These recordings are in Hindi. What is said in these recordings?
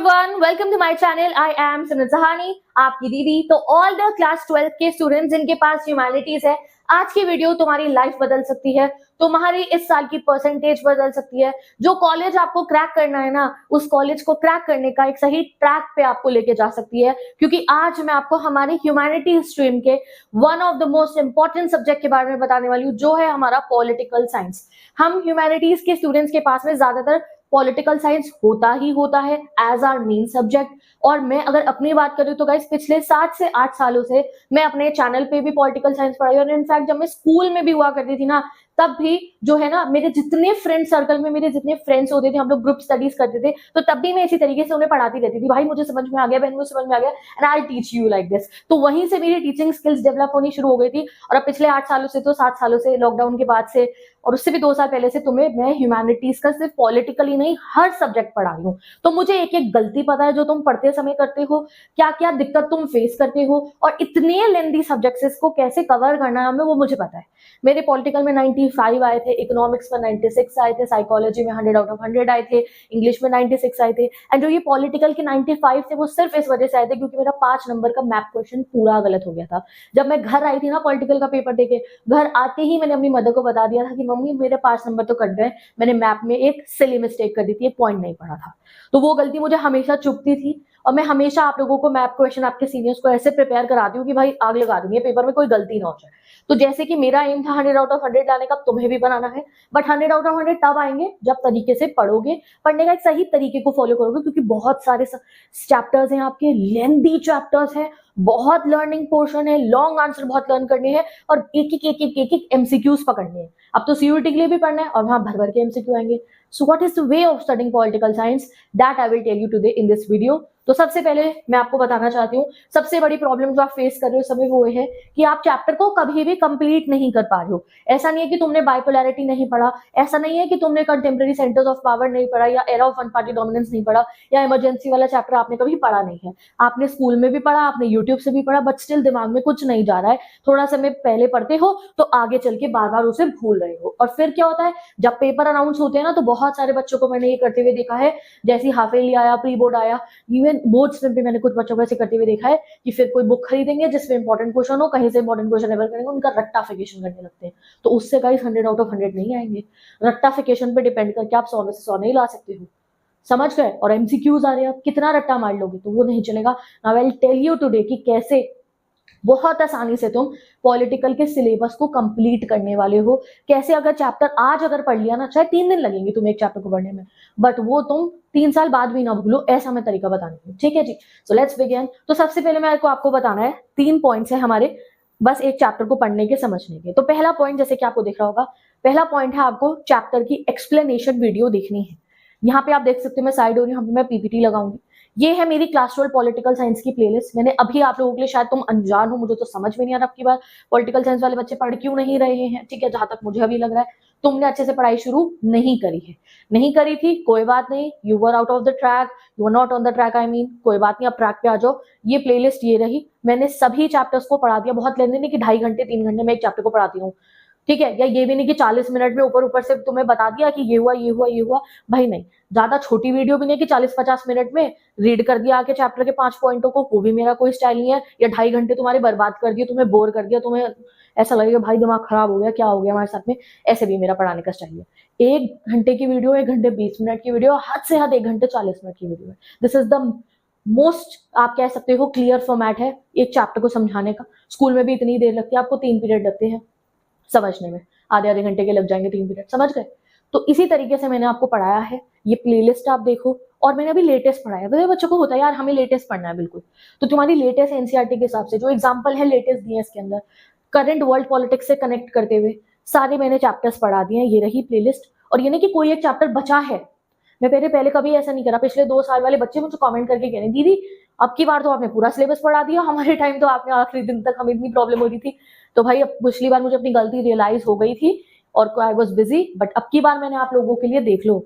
Everyone, welcome to my channel. I am Simran Sahani, आपकी दीदी। तो ऑल द क्लास 12 के स्टूडेंट्स जिनके पास ह्यूमैनिटीज है, आज की वीडियो तुम्हारी लाइफ बदल सकती है, तुम्हारी इस साल की परसेंटेज बदल सकती है। जो कॉलेज आपको क्रैक करना है ना, उस कॉलेज को क्रैक करने का एक सही ट्रैक पे आपको लेके जा सकती है। क्योंकि आज मैं आपको हमारी ह्यूमैनिटीज स्ट्रीम के one of the most important subject के बारे में बताने वाली हूँ, जो है हमारा पॉलिटिकल साइंस। हम ह्यूमैनिटीज के स्टूडेंट्स के पास में ज्यादातर पॉलिटिकल साइंस होता ही होता है एज आर मेन सब्जेक्ट। और मैं अगर अपनी बात करूं तो गाइस, पिछले 7 से 8 सालों से मैं अपने चैनल पे भी पॉलिटिकल साइंस पढ़ाई। और इनफैक्ट जब मैं स्कूल में भी हुआ करती थी ना, तब भी जो है ना, मेरे जितने फ्रेंड सर्कल में मेरे जितने फ्रेंड्स होते थे, हम लोग ग्रुप स्टडीज करते थे, तो तब भी मैं इसी तरीके से उन्हें पढ़ाती रहती थी। भाई मुझे समझ में आ गया, बहन मुझे समझ में आ गया, and I teach you like this. तो वहीं से मेरी टीचिंग स्किल्स डेवलप होनी शुरू हो गई थी। और अब पिछले 8 सालों से, तो 7 सालों से, लॉकडाउन के बाद से, और उससे भी 2 साल पहले से तुम्हें मैं ह्यूमैनिटीज का सिर्फ पॉलिटिकली नहीं, हर सब्जेक्ट पढ़ा रही हूँ। तो मुझे एक एक गलती पता है जो तुम पढ़ते समय करते हो, क्या क्या दिक्कत तुम फेस करते हो, और इतने लेंदी सब्जेक्ट्स को कैसे कवर करना है हमें, वो मुझे पता है। मेरे पॉलिटिकल में 95 आए थे, इकोनॉमिक्स में 96 आए थे, साइकोलॉजी में 100 आउट ऑफ 100 आए थे, इंग्लिश में 96 आए थे। एंड जो ये पॉलिटिकल के 95 थे, वो सिर्फ इस वजह से आए थे क्योंकि मेरा 5 नंबर का मैप क्वेश्चन पूरा गलत हो गया था। जब मैं घर आई थी ना पॉलिटिकल का पेपर देके, घर आते ही मैंने अपनी मदर को बता दिया था कि मम्मी मेरे 5 नंबर तो कट गए, मैंने मैप में एक सिली मिस्टेक कर दी थी, एक पॉइंट नहीं पढ़ा था। तो वो गलती मुझे हमेशा चुभती थी। और मैं हमेशा आप लोगों को मैप क्वेश्चन, आपके सीनियर्स को ऐसे प्रिपेयर कराती हूँ कि भाई आग लगा दूंगी, पेपर में कोई गलती ना हो जाए। तो जैसे कि मेरा एम था 100 आउट ऑफ 100 लाने का, तुम्हें भी बनाना है। बट 100 आउट ऑफ 100 तब आएंगे जब तरीके से पढ़ोगे, पढ़ने का एक सही तरीके को फॉलो करोगे। क्योंकि बहुत सारे चैप्टर्स हैं आपके, लेंथी चैप्टर्स हैं, बहुत लर्निंग पोर्शन है, लॉन्ग आंसर बहुत लर्न करने हैं, और एक एक एमसीक्यूज पकड़ने हैं। अब तो सीयूटी के लिए भी पढ़ना है, और वहां भर भर के एमसीक्यू आएंगे। So what is the way of studying political science, that I will tell you today in this video. तो सबसे पहले मैं आपको बताना चाहती हूँ, सबसे बड़ी प्रॉब्लम जो आप फेस कर रहे हो समय, वो है कि आप चैप्टर को कभी भी कंप्लीट नहीं कर पा रहे हो। ऐसा नहीं है कि तुमने बाइपोलैरिटी नहीं पढ़ा, ऐसा नहीं है कि तुमने कंटेम्प्रेरी सेंटर्स ऑफ पावर नहीं पढ़ा, या era of one party dominance नहीं पढ़ा, या इमरजेंसी वाला चैप्टर आपने कभी पढ़ा नहीं है। आपने स्कूल में भी पढ़ा, आपने यूट्यूब से भी पढ़ा, बट स्टिल दिमाग में कुछ नहीं जा रहा है। थोड़ा समय पहले पढ़ते हो तो आगे चल के बार बार उसे भूल रहे हो। और फिर क्या होता है, जब पेपर अनाउंस होते हैं ना, तो बहुत सारे बच्चों को मैंने ये करते हुए देखा है। जैसे हाफ ईयरली आया, प्री बोर्ड आया, इवन बोर्ड्स में भी मैंने कुछ बच्चों को ऐसे करते हुए देखा है कि फिर कोई बुक खरीदेंगे जिसमें इंपॉर्टेंट क्वेश्चन हो, कहीं से इंपॉर्टेंट क्वेश्चन लेवल करेंगे, उनका रट्टाफिकेशन करने लगते हैं। तो उससे गाइस 100 आउट ऑफ 100 नहीं आएंगे। रट्टाफिकेशन पे डिपेंड करके आप 100 में से 100 नहीं ला सकते हो, समझ गए। और एमसीक्यूज आ रहे हैं, आप कितना रट्टा मार लोगे, तो वो नहीं चलेगा। Now I will tell you today कि कैसे बहुत आसानी से तुम पॉलिटिकल के सिलेबस को कंप्लीट करने वाले हो। कैसे, अगर चैप्टर आज अगर पढ़ लिया ना, चाहे 3 दिन लगेंगे तुम्हें एक चैप्टर को पढ़ने में, बट वो तुम 3 साल बाद भी ना भूलो, ऐसा मैं तरीका बताने हूँ। ठीक है जी, सो लेट्स बिगिन। तो सबसे पहले मेरे को आपको बताना है 3 पॉइंट्स है हमारे, बस एक चैप्टर को पढ़ने के, समझने के। तो पहला पॉइंट, जैसे कि आपको दिख रहा होगा, पहला पॉइंट है आपको चैप्टर की एक्सप्लेनेशन वीडियो देखनी है। यहाँ पे आप देख सकते हो, मैं साइड हो रही हूँ, मैं पीपीटी लगाऊंगी। ये है मेरी क्लास 12 पॉलिटिकल साइंस की प्लेलिस्ट। मैंने अभी आप लोगों के लिए, शायद तुम अनजान हो, मुझे तो समझ में नहीं आ रहा आपकी बात, पॉलिटिकल साइंस वाले बच्चे पढ़ क्यों नहीं रहे हैं। ठीक है, जहां तक मुझे अभी लग रहा है तुमने अच्छे से पढ़ाई शुरू नहीं करी है, नहीं करी थी, कोई बात नहीं। You were out of the track, you are not on the track, I mean कोई बात नहीं, अब ट्रैक पे आ जाओ। ये प्लेलिस्ट ये रही, मैंने सभी चैप्टर्स को पढ़ा दिया। बहुत लेंदी नहीं कि 2.5 घंटे 3 घंटे में एक चैप्टर को पढ़ाती हूँ, ठीक है। या ये भी नहीं कि 40 मिनट में ऊपर ऊपर से तुम्हें बता दिया कि ये हुआ ये हुआ ये हुआ, भाई नहीं। ज्यादा छोटी वीडियो भी नहीं कि 40-50 मिनट में रीड कर दिया आके चैप्टर के 5 पॉइंटों को, वो भी मेरा कोई स्टाइल नहीं है। या 2.5 घंटे तुम्हारे बर्बाद कर दिए, तुम्हें बोर कर दिया, तुम्हें ऐसा लगेगा भाई दिमाग खराब हो गया, क्या हो गया हमारे साथ में, ऐसे भी मेरा पढ़ाने का स्टाइल है। 1 घंटे की वीडियो, 1 घंटे 20 मिनट की वीडियो, हद से हद 1 घंटे 40 मिनट की वीडियो है। दिस इज द मोस्ट, आप कह सकते हो, क्लियर फॉर्मेट है एक चैप्टर को समझाने का। स्कूल में भी इतनी देर लगती है, आपको 3 पीरियड लगते हैं समझने में, आधे आधे घंटे के लग जाएंगे 3 पीरियड, समझ गए। तो इसी तरीके से मैंने आपको पढ़ाया है। ये प्लेलिस्ट आप देखो, और मैंने अभी लेटेस्ट पढ़ाया है। बच्चों को होता है यार हमें लेटेस्ट पढ़ना है, बिल्कुल। तो तुम्हारी लेटेस्ट एनसीईआरटी के हिसाब से जो एग्जांपल है लेटेस्ट दिए इसके अंदर, करंट वर्ल्ड पॉलिटिक्स से कनेक्ट करते हुए सारे मैंने चैप्टर्स पढ़ा दिए हैं। ये रही प्लेलिस्ट। और ये नहीं कि कोई एक चैप्टर बचा है, मैं पहले कभी ऐसा नहीं करा। पिछले 2 साल वाले बच्चे मुझे कमेंट करके कह रहे हैं, दीदी अब की बार तो आपने पूरा सिलेबस पढ़ा दिया, हमारे टाइम तो आपने आखिरी दिन तक, हमें इतनी प्रॉब्लम हो रही थी। तो भाई अब पिछली बार मुझे अपनी गलती रियलाइज हो गई थी और आई वॉज बिजी, बट अब की बार मैंने आप लोगों के लिए, देख लो,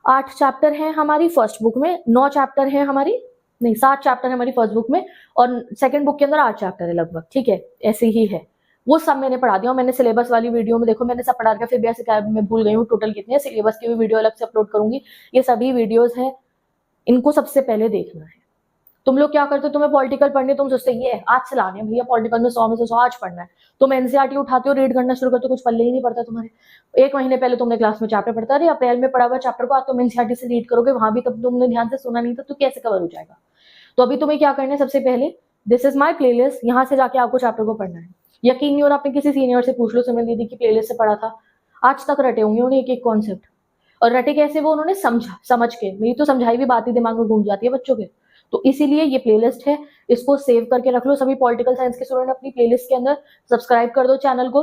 8 चैप्टर हैं हमारी फर्स्ट बुक में, 9 चैप्टर हैं हमारी, नहीं 7 चैप्टर है हमारी फर्स्ट बुक में, और सेकंड बुक के अंदर 8 चैप्टर है लगभग, ठीक है, ऐसे ही है। वो सब मैंने पढ़ा दिया। मैंने सिलेबस वाली वीडियो में देखो मैंने सब पढ़ा दिया, फिर भी ऐसे क्या मैं भूल गई हूँ टोटल कितने, सिलेबस की भी वीडियो अलग से अपलोड करूंगी। ये सभी वीडियोस है इनको सबसे पहले देखना है। तुम लोग क्या करते हो, तुम्हें पॉलिटिकल पढ़ने, तुम सोचते ये आज चलाने हैं भैया पॉलिटिकल में 100 में से 100 आज पढ़ना है। तुम एनसीईआरटी उठाते हो, रीड करना शुरू करते हो, कुछ पल्ले ही नहीं पड़ता तुम्हारे। 1 महीने पहले तुमने क्लास में चैप्टर पढ़ता, अरे अप्रैल में पढ़ा हुआ चैप्टर को आज तुम एनसीईआरटी से रीड करोगे, वहां भी तब तुमने ध्यान से सुना नहीं था, तो कैसे कवर हो जाएगा। तो अभी तुम्हें क्या करना है, सबसे पहले दिस इज माई प्लेलिस्ट, यहाँ से जाके आपको चैप्टर को पढ़ना है। यकीन नहीं हो रहा, आपने किसी सीनियर से पूछ लो, सिमरन दीदी की प्लेलिस्ट से पढ़ा था, आज तक रटे होंगे उन्हें एक एक कॉन्सेप्ट। और रटे कैसे, वो उन्होंने समझ के, मेरी तो समझाई भी बात ही दिमाग में घूम जाती है बच्चों के। तो इसीलिए ये प्लेलिस्ट है, इसको सेव करके रख लो। सभी पॉलिटिकल साइंस के स्टूडेंट अपनी प्लेलिस्ट के अंदर सब्सक्राइब कर दो चैनल को,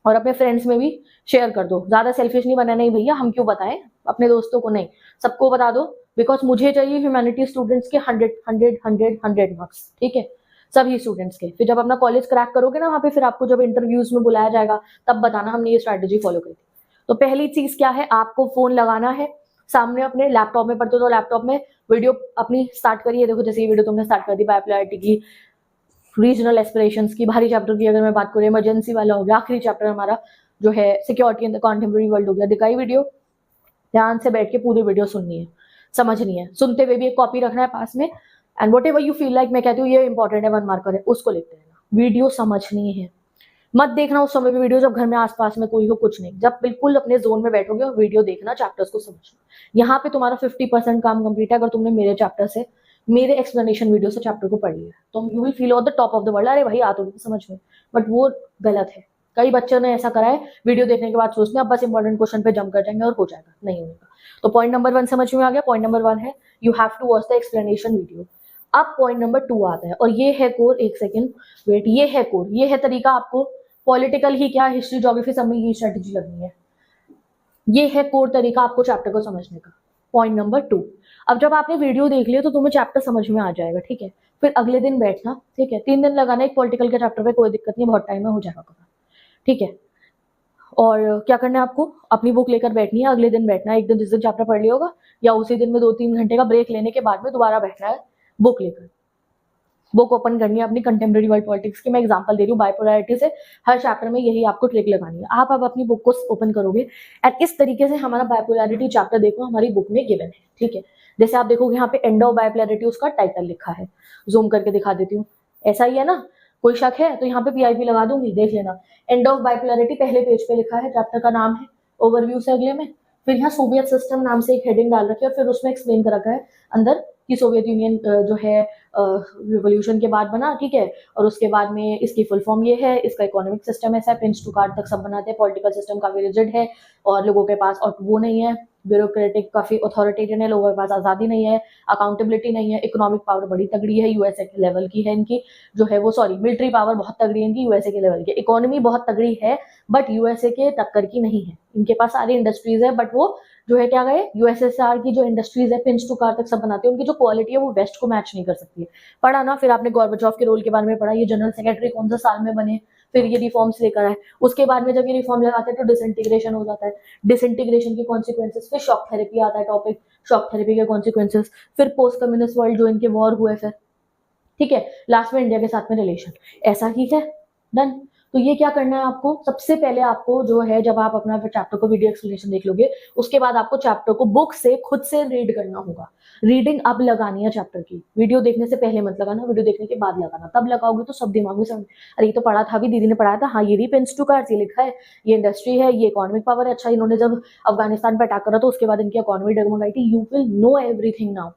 और अपने फ्रेंड्स में भी शेयर कर दो। ज्यादा सेल्फिश नहीं बनना, नहीं भैया हम क्यों बताएं, अपने दोस्तों को नहीं, सबको बता दो, बिकॉज मुझे चाहिए ह्यूमैनिटी स्टूडेंट्स के 100 मार्क्स, ठीक है, सभी स्टूडेंट्स के। फिर जब अपना कॉलेज क्रैक करोगे ना, वहां पे फिर आपको जब इंटरव्यूज में बुलाया जाएगा, तब बताना हमने ये स्ट्रैटेजी फॉलो करी थी। तो पहली चीज क्या है, आपको फोन लगाना है सामने, अपने लैपटॉप में पढ़ते हो तो लैपटॉप में वीडियो अपनी स्टार्ट करिए। देखो जैसे ये वीडियो तुमने स्टार्ट कर दी बायोपॉलिटी की, रीजनल एस्पिरेशंस की, भारी चैप्टर की अगर मैं बात करूँ, इमरजेंसी वाला हो गया, आखिरी चैप्टर हमारा जो है security in the contemporary world हो गया। दिखाई वीडियो, ध्यान से बैठ के पूरी वीडियो सुननी है, समझनी है, सुनते हुए भी एक कॉपी रखना है पास में। And what ever you feel like, मैं कहती हूँ ये इंपॉर्टेंट है, 1 मार्कर है, उसको लिखते रहना। वीडियो समझनी है, मत देखना उस समय पे वीडियो जब घर में आसपास में कोई हो, कुछ नहीं, जब बिल्कुल अपने जोन में बैठोगे और वीडियो देखना, चैप्टर्स को समझना। यहाँ पे तुम्हारा 50% काम कंप्लीट है। अगर तुमने मेरे चैप्टर से, मेरे एक्सप्लेनेशन वीडियो से चैप्टर को पढ़ लिया, तो you will feel on the top of the world, अरे भाई आ तो गई समझ में। बट वो गलत है। कई बच्चों ने ऐसा करा है, वीडियो देखने के बाद सोचते हैं अब बस इंपॉर्टेंट क्वेश्चन पे जंप कर जाएंगे और हो जाएगा, नहीं होगा। तो पॉइंट नंबर 1 समझ में आ गया। पॉइंट नंबर 1 है you have to watch the explanation video. अब पॉइंट नंबर 2 आता है, और ये है कोर, एक सेकेंड वेट, ये है कोर, ये है तरीका आपको पॉलिटिकल ही क्या, हिस्ट्री ज्योग्राफी सब में ये स्ट्रेटेजी लगनी है। ये है कोर तरीका आपको चैप्टर को समझने का। पॉइंट नंबर 2, अब जब आपने वीडियो देख लिया तो तुम्हें चैप्टर समझ में आ जाएगा, ठीक है। फिर अगले दिन बैठना, ठीक है, 3 दिन लगाना एक पॉलिटिकल के चैप्टर पे, कोई दिक्कत नहीं, बहुत टाइम में हो जाएगा कवर, ठीक है। और क्या करना है आपको, अपनी बुक लेकर बैठनी है, अगले दिन बैठना है, एक दिन जिस दिन चैप्टर पढ़ लिया होगा, या उसी दिन में 2-3 घंटे का ब्रेक लेने के बाद में दोबारा बैठना है बुक लेकर। बुक ओपन करनी है अपनी कंटेम्प्रेरी वर्ल्ड पॉलिटिक्स की, मैं एग्जांपल दे रही हूँ बाइपोलैरिटी से, हर चैप्टर में यही आपको ट्रिक लगानी है। आप अब अपनी बुक को ओपन करोगे एंड इस तरीके से हमारा बाइपोलैरिटी चैप्टर देखो हमारी बुक में गिवन है, ठीक है। जैसे आप देखोगे यहाँ पे एंड ऑफ बाइपोलैरिटी उसका टाइटल लिखा है, जूम करके दिखा देती हूँ, ऐसा ही है ना, कोई शक है तो यहाँ पे पीआईपी लगा दूंगी, देख लेना। एंड ऑफ बाइपोलैरिटी पहले पेज पे लिखा है, चैप्टर का नाम है, ओवरव्यू से अगले में, फिर यहाँ सोवियत सिस्टम नाम से एक हेडिंग डाल रखी है, और फिर उसमें एक्सप्लेन कर रखा है अंदर कि सोवियत यूनियन जो है रिवोल्यूशन के बाद बना, ठीक है, और उसके बाद में इसकी फुल फॉर्म ये है, इसका इकोनॉमिक सिस्टम ऐसा है, पिंच टू कार्ड तक सब बनाते हैं, पॉलिटिकल सिस्टम काफी रिजिड है और लोगों के पास और वो नहीं है, ब्यूरोक्रेटिक काफी अथॉरिटेरियन है, लोगों के पास आजादी नहीं है, अकाउंटेबिलिटी नहीं है, इकोनॉमिक पावर बड़ी तगड़ी है, यूएसए के लेवल की है इनकी, जो है वो सॉरी मिलिट्री पावर बहुत तगड़ी है इनकी, यूएसए के लेवल की, इकोनॉमी बहुत तगड़ी है बट यूएसए के टक्कर की नहीं है, इनके पास सारी इंडस्ट्रीज है, बट वो जो है क्या गए, यूएसएसआर की जो इंडस्ट्रीज है पिंच टू कार तक सब बनाते हैं, उनकी जो क्वालिटी है वो वेस्ट को मैच नहीं कर सकती है। पढ़ा ना, फिर आपने गॉर्बेचॉव के रोल के बारे में पढ़ा, ये जनरल सेक्रेटरी कौन सा साल में बने, फिर ये रिफॉर्म्स लेकर आए, उसके बाद में जब ये रिफॉर्म लगाते हैं तो डिसइंटीग्रेशन हो जाता है, डिसइंटीग्रेशन के कॉन्सिक्वेंसेस, फिर शॉक थेरेपी आता है टॉपिक, शॉक थेरेपी के कॉन्सिक्वेंसेस, फिर पोस्ट कम्युनिस्ट वर्ल्ड जो इनके वॉर हुए, फिर ठीक है, लास्ट में इंडिया के साथ में रिलेशन, ऐसा ही है, डन। तो ये क्या करना है आपको, सबसे पहले आपको जो है जब आप अपना चैप्टर को वीडियो एक्सप्लेनेशन देख लोगे, उसके बाद आपको चैप्टर को बुक से खुद से रीड करना होगा। रीडिंग अब लगानी है चैप्टर की, वीडियो देखने से पहले मत लगाना, वीडियो देखने के बाद लगाना, तब लगाओगे तो सब दिमाग में समझ, अरे ये तो पढ़ा था, अभी दीदी ने पढ़ाया था, हाँ ये पिंच टू कार्ड्स, ये लिखा है, ये इंडस्ट्री है, ये इकोनॉमिक पावर है, अच्छा इन्होंने जब अफगानिस्तान पर अटैक करा तो उसके बाद इनकी इकोनॉमी डगमगाई थी, you will know everything now,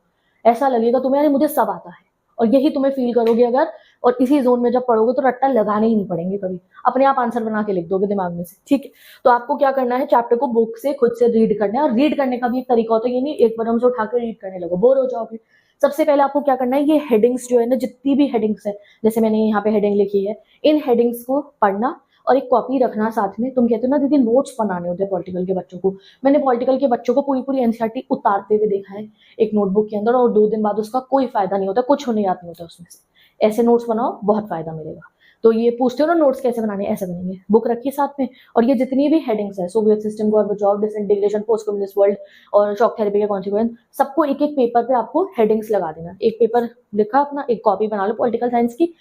ऐसा लगेगा तुम्हें अरे मुझे सब आता है, और यही तुम्हें फील करोगे अगर, और इसी जोन में जब पढ़ोगे तो रट्टा लगाने ही नहीं पड़ेंगे कभी, अपने आप आंसर बना के लिख दोगे दिमाग में से, ठीक है। तो आपको क्या करना है, चैप्टर को बुक से खुद से रीड करना है, और रीड करने का भी एक तरीका होता है, ये नहीं एक बार हमसे उठा कर रीड करने लगो, बोर हो जाओगे। सबसे पहले आपको क्या करना है, ये हेडिंग्स जो है ना, जितनी भी हेडिंग्स है, जैसे मैंने यहाँ पे हेडिंग लिखी है, इन हेडिंग्स को पढ़ना और एक कॉपी रखना साथ में। तुम कहते हो ना दीदी नोट्स बनाने होते हैं पॉलिटिकल के बच्चों को, मैंने पॉलिटिकल के बच्चों को पूरी पूरी एनसीईआरटी उतारते हुए देखा है एक नोटबुक के अंदर, और 2 दिन बाद उसका कोई फायदा नहीं होता, कुछ होने याद नहीं होता उसमें से। ऐसे नोट्स बनाओ, बहुत फायदा मिलेगा। तो ये पूछते हो ना नोट्स कैसे बनाने, ऐसे बनेंगे, बुक रखिए साथ में, और ये जितनी भी हेडिंग्स है, Soviet system, Gorbachev, disintegration, post communist world और शॉक थेरेपी के कॉन्सिक्वेंस, सबको एक एक पेपर पे आपको हेडिंग्स लगा देना। एक पेपर लिखा अपना, एक कॉपी बना लो पॉलिटिकल साइंस की,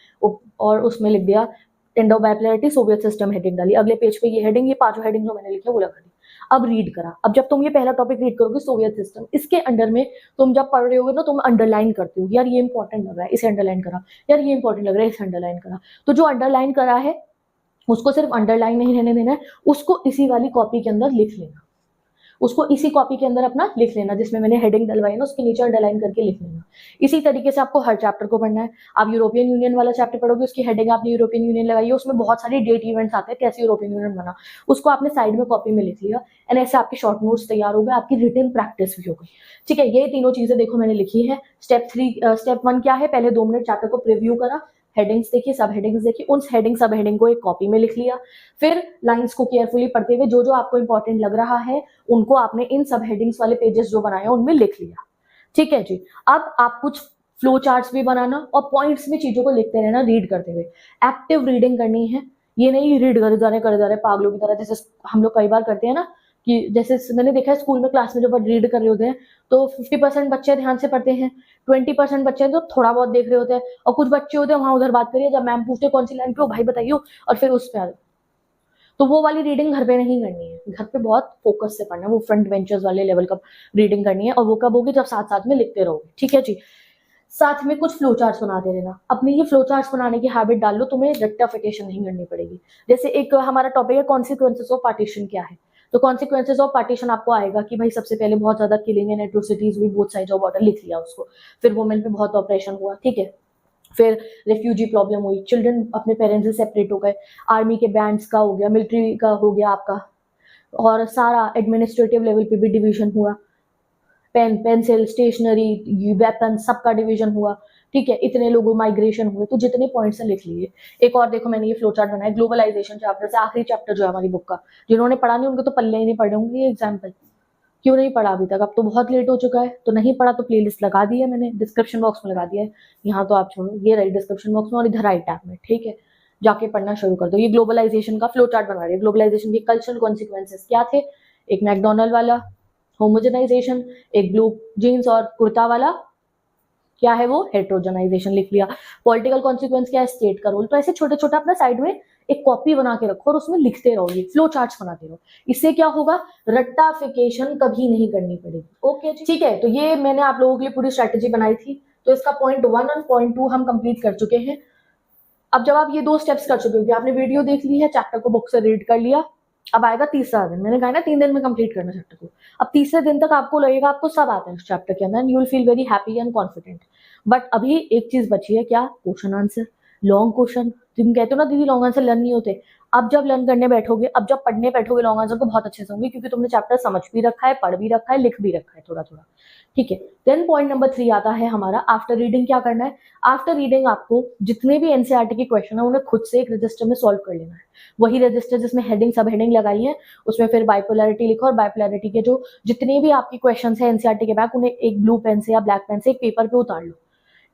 और उसमें लिख दिया end of bipolarity Soviet system, heading डाली, अगले पेज पे ये हेडिंग, ये 5 हेडिंग जो मैंने लिखी है वो लगा दी। अब रीड करा, अब जब तुम ये पहला टॉपिक रीड करोगे सोवियत सिस्टम, इसके अंडर में तुम जब पढ़ रहे होगे ना, तुम अंडरलाइन करते हो, यार ये इंपॉर्टेंट लग रहा है इसे अंडरलाइन करा, यार ये इंपॉर्टेंट लग रहा है इसे अंडरलाइन करा। तो जो अंडरलाइन करा है उसको सिर्फ अंडरलाइन नहीं रहने देना है, उसको इसी वाली कॉपी के अंदर लिख लेना, उसको इसी कॉपी के अंदर अपना लिख लेना, जिसमें मैंने हेडिंग डलवाई ना उसके नीचे अंडरलाइन करके लिख लेना। इसी तरीके से आपको हर चैप्टर को पढ़ना है। आप यूरोपियन यूनियन वाला चैप्टर पढ़ोगे, उसकी हेडिंग आपने यूरोपियन यूनियन लगाई है, उसमें बहुत सारी डेट इवेंट्स आते हैं, कैसे यूरोपियन यूनियन बना, उसको आपने साइड में कॉपी में लिख लिया, एंड ऐसे आपके शॉर्ट नोट्स तैयार हो गए, आपकी रिटन प्रैक्टिस भी हो गई। ठीक है, ये तीनों चीजें देखो मैंने लिखी है। स्टेप 1 क्या है, पहले 2 मिनट चैप्टर को प्रिव्यू करा, हेडिंग्स देखी, सब हेडिंग्स देखी, उन हेडिंग सब हेडिंग को एक कॉपी में लिख लिया, फिर लाइंस को केयरफुली पढ़ते हुए जो जो आपको इंपॉर्टेंट लग रहा है उनको आपने इन सब हेडिंग्स वाले पेजेस जो बनाए उनमें लिख लिया। ठीक है जी, अब आप कुछ फ्लो चार्ट्स भी बनाना और पॉइंट्स में चीजों को लिखते रहना, रीड करते हुए। एक्टिव रीडिंग करनी है, ये नहीं रीड करे जा रहे पागलों की तरह, जैसे हम लोग कई बार करते हैं ना, कि जैसे मैंने देखा है स्कूल में क्लास में जब रीड कर रहे होते हैं तो 50% बच्चे ध्यान से पढ़ते हैं, 20% बच्चे तो थोड़ा बहुत देख रहे होते हैं, और कुछ बच्चे होते हैं वहां उधर बात करिए, जब मैम पूछते कौन सी लाइन पे हो भाई बताइए, और फिर उस पे आ जाओ। तो वो वाली रीडिंग घर पे नहीं करनी है, घर पे बहुत फोकस से पढ़ना है, वो फ्रंट बेंचर्स वाले लेवल का रीडिंग करनी है, और वो कब होगी, जब साथ साथ में लिखते रहोगे। ठीक है जी, साथ में कुछ फ्लो चार्ट्स बनाते रहना। अपनी ये फ्लो चार्ट्स बनाने की हैबिट डाल लो, तुम्हें रेक्टिफिकेशन नहीं करनी पड़ेगी। जैसे एक हमारा टॉपिक है कॉन्सिक्वेंसेस ऑफ पार्टीशन क्या है, तो कॉन्सिक्वेंसेस ऑफ पार्टीशन आपको आएगा कि भाई सबसे पहले बहुत ज्यादा किलिंग एंड एट्रोसिटीज हुई, बोथ साइड्स ऑफ बॉर्डर लिख लिया उसको, फिर वुमेन पे बहुत ऑपरेशन हुआ, ठीक है, फिर रेफ्यूजी प्रॉब्लम हुई, चिल्ड्रन अपने पेरेंट्स से सेपरेट हो गए, आर्मी के बैंड्स का हो गया, मिलिट्री का हो गया आपका, और सारा एडमिनिस्ट्रेटिव लेवल पे भी डिवीजन हुआ, पेन पेंसिल स्टेशनरी वेपन सबका डिवीजन हुआ। ठीक है, इतने लोगों माइग्रेशन हुए, तो जितने पॉइंट्स हैं लिख लिए। एक और देखो मैंने ये फ्लो चार्ट बनाया ग्लोबलाइजेशन चैप्टर से, आखिरी चैप्टर जो है हमारी बुक का, जिन्होंने पढ़ा नहीं उनको तो पल्ले ही नहीं पढ़े होंगे ये एग्जाम्पल। क्यों नहीं पढ़ा अभी तक, अब तो बहुत लेट हो चुका है, तो नहीं पढ़ा तो प्लेलिस्ट लगा दी है मैंने, डिस्क्रिप्शन बॉक्स में लगा दिया है, यहाँ तो आप छोड़ो, ये रही डिस्क्रिप्शन बॉक्स में और इधर राइट टैब में। ठीक है, जाके पढ़ना शुरू कर दो। ये ग्लोबलाइजेशन का फ्लो चार्ट बना रही है। ग्लोबलाइजेशन के कल्चरल कॉन्सिक्वेंसेस क्या थे, एक मैकडोनल्ड वाला होमोजेनाइजेशन, एक ब्लू जीन्स और कुर्ता वाला क्या है वो हेट्रोजेनाइजेशन लिख लिया। पॉलिटिकल कॉन्सिक्वेंस क्या है, स्टेट का रोल। तो ऐसे छोटे छोटे अपना साइड में एक कॉपी बना के रखो और उसमें लिखते रहो, ये फ्लो चार्ट्स बनाते रहो। इससे क्या होगा, रट्टाफिकेशन कभी नहीं करनी पड़ेगी। ओके ठीक है, तो ये मैंने आप लोगों के लिए पूरी स्ट्रेटेजी बनाई थी। तो इसका पॉइंट 1 और पॉइंट 2 हम कंप्लीट कर चुके हैं। अब जब आप ये 2 स्टेप्स कर चुके हो, आपने वीडियो देख ली है, चैप्टर को बुक से रीड कर लिया, अब आएगा तीसरा दिन। मैंने कहा ना 3 दिन में कंप्लीट करना चैप्टर को। अब तीसरे दिन तक आपको लगेगा आपको सब आता है उस चैप्टर के अंदर, you will feel very happy and confident. But अभी एक चीज बची है, क्या, क्वेश्चन आंसर, लॉन्ग क्वेश्चन। तुम कहते हो ना दीदी लॉन्ग आंसर लर्न नहीं होते, अब जब लर्न करने बैठोगे, अब जब पढ़ने बैठोगे लॉन्ग आंसर को बहुत अच्छे से होंगे, क्योंकि तुमने चैप्टर समझ भी रखा है, पढ़ भी रखा है, लिख भी रखा है थोड़ा थोड़ा। ठीक है, देन पॉइंट नंबर 3 आता है हमारा आफ्टर रीडिंग क्या करना है। आफ्टर रीडिंग आपको जितने भी एनसीईआरटी के क्वेश्चन है उन्हें खुद से एक रजिस्टर में सॉल्व कर लेना है। वही रजिस्टर जिसमें हेडिंग सब हेडिंग लगाई है, उसमें फिर बाइपोलैरिटी लिखो, और बाइपोलैरिटी के जो जितने भी आपके क्वेश्चन है एनसीईआरटी के बैक, उन्हें एक ब्लू पेन से या ब्लैक पेन से एक पेपर पे उतार लो।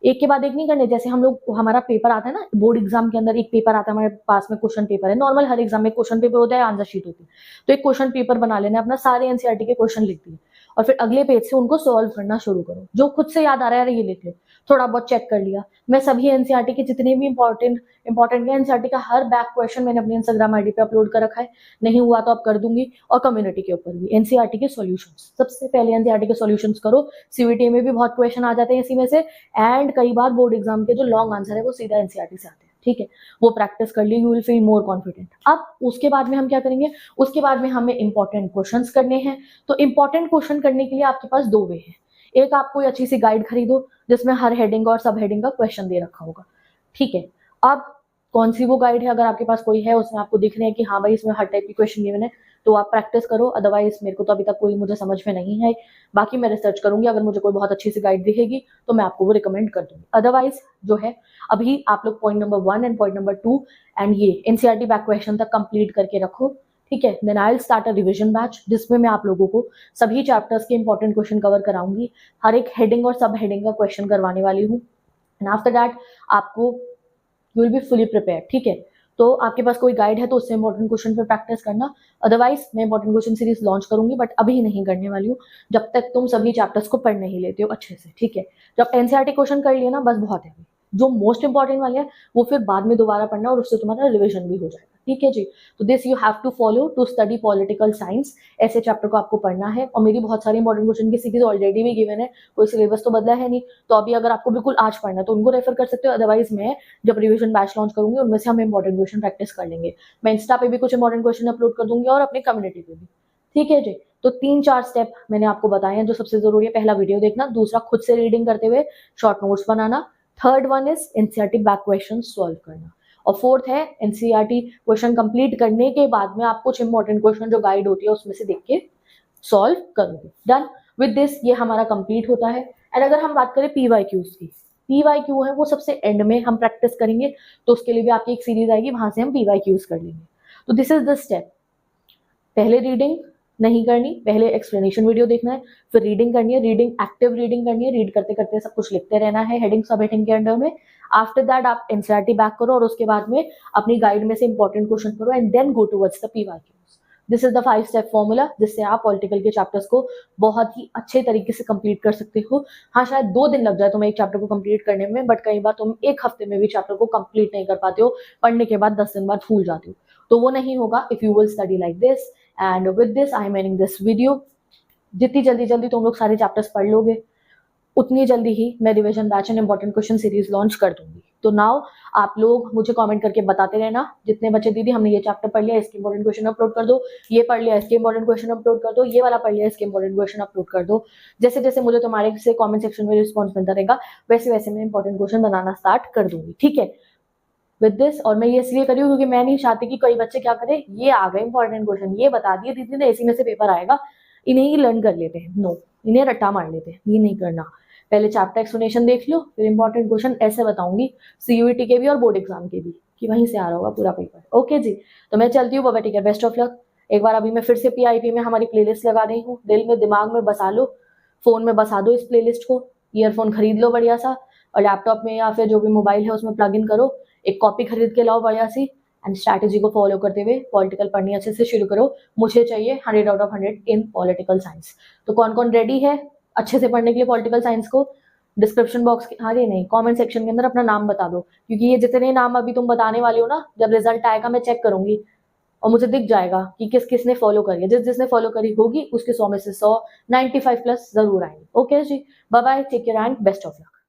एक के बाद एक नहीं करने, जैसे हम लोग हमारा पेपर आता है ना बोर्ड एग्जाम के अंदर, एक पेपर आता है हमारे पास में, क्वेश्चन पेपर है नॉर्मल, हर एग्जाम में क्वेश्चन पेपर होता है, आंसर शीट होती है। तो एक क्वेश्चन पेपर बना लेना, अपना सारे एनसीईआरटी के क्वेश्चन लिख दिए, और फिर अगले पेज से उनको सॉल्व करना शुरू करो। जो खुद से याद आ रहा है ये लिख लो, थोड़ा बहुत चेक कर लिया। मैं सभी एनसीईआरटी के जितने भी इंपॉर्टेंट एनसीईआरटी का हर बैक क्वेश्चन मैंने अपनी इंस्टाग्राम आईडी पे अपलोड कर रखा है, नहीं हुआ तो अब कर दूंगी। और कम्युनिटी के ऊपर भी एनसीईआरटी के सॉल्यूशंस, सबसे पहले एनसीईआरटी के सॉल्यूशंस करो, सीवीटी में भी बहुत क्वेश्चन आ जाते हैं इसी में से, एंड कई बार बोर्ड एग्जाम के जो लॉन्ग आंसर है वो सीधा एनसीईआरटी से आते हैं। ठीक है, वो प्रैक्टिस कर ली, you will feel more confident. अब उसके बाद में हम क्या करेंगे, उसके बाद में हमें इंपॉर्टेंट क्वेश्चंस करने हैं। तो इंपॉर्टेंट क्वेश्चन करने के लिए आपके पास 2 वे हैं। एक, आप कोई अच्छी सी गाइड खरीदो जिसमें हर हेडिंग और सब हेडिंग का क्वेश्चन दे रखा होगा। ठीक है, अब कौन सी वो गाइड है, अगर आपके पास कोई है, उसमें आपको दिख रहे हैं कि हाँ भाई इसमें हर टाइप की क्वेश्चन गिवन है, तो आप प्रैक्टिस करो। अदरवाइज मेरे को तो अभी तक कोई मुझे समझ में नहीं है, बाकी मैं रिसर्च करूंगी, अगर मुझे कोई बहुत अच्छी सी गाइड दिखेगी तो मैं आपको वो रिकमेंड कर दूंगी। अदरवाइज जो है अभी आप लोग point number 1 and point number 2 and ये एनसीईआरटी बैक क्वेश्चन तक कंप्लीट करके रखो। ठीक है, then I will start a revision batch, जिसमें मैं आप लोगों को सभी चैप्टर्स के इंपॉर्टेंट क्वेश्चन कवर कराऊंगी, हर एक हेडिंग और सब हेडिंग का क्वेश्चन करवाने वाली हूँ। एंड आफ्टर दैट आपको you will be fully prepare. ठीक है, तो आपके पास कोई गाइड है तो उससे इंपॉर्टेंट क्वेश्चन पे प्रैक्टिस करना। अदरवाइज मैं इंपॉर्टेंट क्वेश्चन सीरीज लॉन्च करूंगी, बट अभी नहीं करने वाली हूँ जब तक तुम सभी चैप्टर्स को पढ़ नहीं लेते हो अच्छे से। ठीक है, जब एनसीईआरटी क्वेश्चन कर लिया ना, बस बहुत है। जो मोस्ट इंपॉर्टेंट वाले हैं वो फिर बाद में दोबारा पढ़ना, और उससे तुम्हारा रिविजन भी हो जाएगा। ठीक है जी। तो this you have to follow to study political science. ऐसे चैप्टर को आपको पढ़ना है और मेरी बहुत सारी इंपॉर्टेंट क्वेश्चन की सीरीज ऑलरेडी भी गिवन है, कोई सिलेबस तो बदला है नहीं। तो अभी अगर आपको बिल्कुल आज पढ़ना है तो उनको रेफर कर सकते हो, अदरवाइज मैं जब रिविजन बैच लॉन्च करूंगी उनमें से हम इंपॉर्टेंट क्वेश्चन प्रैक्टिस कर लेंगे। मैं इंस्टा पे भी कुछ इंपॉर्टेंट क्वेश्चन अपलोड कर दूंगी और अपने कम्युनिटी पे भी, ठीक है जी। तो 3-4 स्टेप मैंने आपको बताए हैं जो सबसे जरूरी है। पहला वीडियो देखना, दूसरा खुद से रीडिंग करते हुए short notes banana, third one is NCERT back question solve करना, और फोर्थ है एनसीईआरटी क्वेश्चन कंप्लीट करने के बाद में आप कुछ इंपॉर्टेंट क्वेश्चन जो गाइड होती है उसमें से देख के सॉल्व करोगे। डन विद दिस ये हमारा कंप्लीट होता है। एंड अगर हम बात करें पीवाईक्यूज की, पीवाईक्यू है वो सबसे एंड में हम प्रैक्टिस करेंगे, तो उसके लिए भी आपकी एक सीरीज आएगी, वहां से हम पीवाईक्यूज कर लेंगे। तो दिस इज द स्टेप, पहले रीडिंग नहीं करनी, पहले एक्सप्लेनेशन वीडियो देखना है, फिर रीडिंग करनी है, रीडिंग एक्टिव रीडिंग करनी है, रीड करते करते सब कुछ लिखते रहना है हेडिंग सब हेडिंग के अंडर में। आफ्टर दैट आप एनसीईआरटी बैक करो और उसके बाद में अपनी गाइड में से इंपॉर्टेंट क्वेश्चन करो and then go towards the PYQs. This is the 5 step formula जिससे आप पॉलिटिकल के चैप्टर्स को बहुत ही अच्छे तरीके से कंप्लीट कर सकते हो। हाँ, शायद 2 दिन लग जाए तुम्हें एक चैप्टर को कंप्लीट करने में, बट कई बार तुम एक हफ्ते में भी चैप्टर को कंप्लीट नहीं कर पाते हो, पढ़ने के बाद 10 दिन बाद भूल जाते हो। तो वो नहीं होगा if you will study like this. And with this I am ending this video. जितनी जल्दी तुम लोग सारे चैप्टर्स पढ़ लोगे उतनी जल्दी ही मैं revision batch and important question series launch कर दूंगी। तो नाउ आप लोग मुझे कमेंट करके बताते रहना, जितने बच्चे दीदी हमने ये चैप्टर पढ़ लिया इसके इंपॉर्टेंट क्वेश्चन अपलोड कर दो, ये पढ़ लिया इसके इंपॉर्टेंट क्वेश्चन अपलोड कर दो, ये वाला पढ़ लिया इसके इंपॉर्टेंट क्वेश्चन अपलोड कर दो। जैसे जैसे मुझे तुम्हारे से कमेंट सेक्शन में रिस्पॉन्स मिलता रहेगा वैसे वैसे मैं इंपॉर्टेंट क्वेश्चन बनाना स्टार्ट कर दूंगी, ठीक है। विद दिस, और मैं ये इसलिए करी हूँ क्योंकि मैं नहीं चाहती कि कई बच्चे क्या करें, ये आ गए इंपॉर्टेंट क्वेश्चन, ये बता दिए दीदी ने इसी में से पेपर आएगा, इन्हें ही लर्न कर लेते हैं। नो, इन्हें रट्टा मार लेते हैं, ये नहीं करना। पहले चैप्टर एक्सप्लेनेशन देख लो, फिर इंपॉर्टेंट क्वेश्चन ऐसे बताऊंगी सीयूईटी के भी और बोर्ड एग्जाम के भी, कि वहीं से आ रहा होगा पूरा पेपर। ओके जी, तो मैं चलती हूँ, बाबा, ठीक है, बेस्ट ऑफ लक। एक बार अभी मैं फिर से पीआईपी में हमारी प्लेलिस्ट लगा रही हूँ, दिल में दिमाग में बसा लो, फोन में बसा दो इस प्लेलिस्ट को, ईयरफोन खरीद लो बढ़िया सा, और लैपटॉप में या फिर जो भी मोबाइल है उसमें प्लग इन करो, एक कॉपी खरीद के लाओ बढ़िया सी, एंड स्ट्रैटेजी को फॉलो करते हुए पॉलिटिकल पढ़नी अच्छे से शुरू करो। मुझे चाहिए 100 out of 100 in political science. तो कौन कौन रेडी है अच्छे से पढ़ने के लिए पॉलिटिकल साइंस को? डिस्क्रिप्शन बॉक्स के, अरे नहीं, कमेंट सेक्शन के अंदर अपना नाम बता दो, क्योंकि ये जितने नाम अभी तुम बताने वाले हो ना, जब रिजल्ट आएगा मैं चेक करूंगी और मुझे दिख जाएगा कि किस किसने फॉलो करी है। जिसने फॉलो करी होगी उसके 100 में से 100, 95 प्लस जरूर आएंगे। Okay ji, bye bye, take care and best of luck.